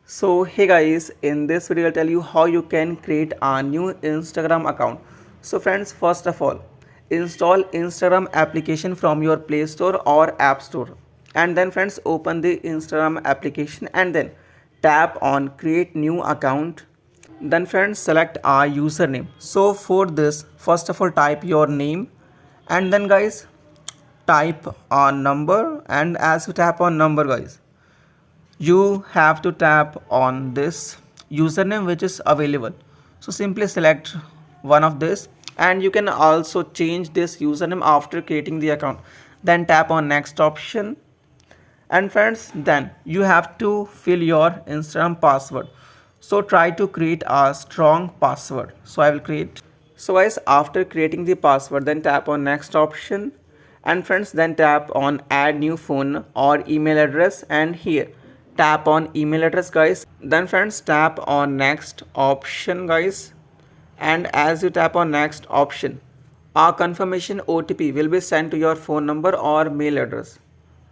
So hey guys, in this video I'll tell you how you can create a new Instagram account. So friends, first of all, install Instagram application from your Play Store or App Store. And then friends, open the Instagram application and then tap on create new account. Then friends, select a username. So for this, first of all type your name and then guys type a number, and as you tap on number guys, you have to tap on this username which is available. So simply select one of this, and you can also change this username after creating the account. Then tap on next option, and friends, then you have to fill your Instagram password. So try to create a strong password. So I will create. So guys, after creating the password, then tap on next option, and friends, then tap on add new phone or email address, and here tap on email address guys. Then friends, tap on next option guys, and as you tap on next option, a confirmation OTP will be sent to your phone number or mail address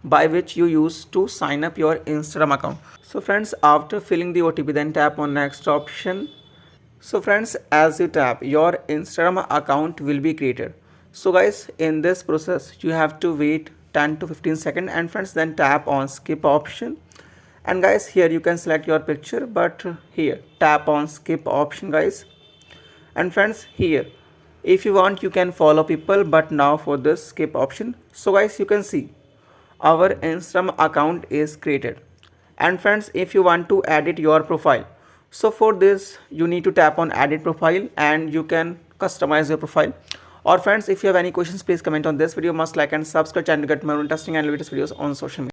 by which you use to sign up your Instagram account. So friends, after filling the OTP, then tap on next option. So friends, as you tap, your Instagram account will be created. So guys, in this process you have to wait 10 to 15 seconds, and friends, then tap on skip option. And guys, here you can select your picture, but here tap on skip option guys. And friends, here if you want you can follow people, but now for this skip option. So guys, you can see our Instagram account is created. And friends, if you want to edit your profile, so for this you need to tap on edit profile and you can customize your profile. Or friends, if you have any questions, please comment on this video. Must like and subscribe channel to get more interesting and latest videos on social media.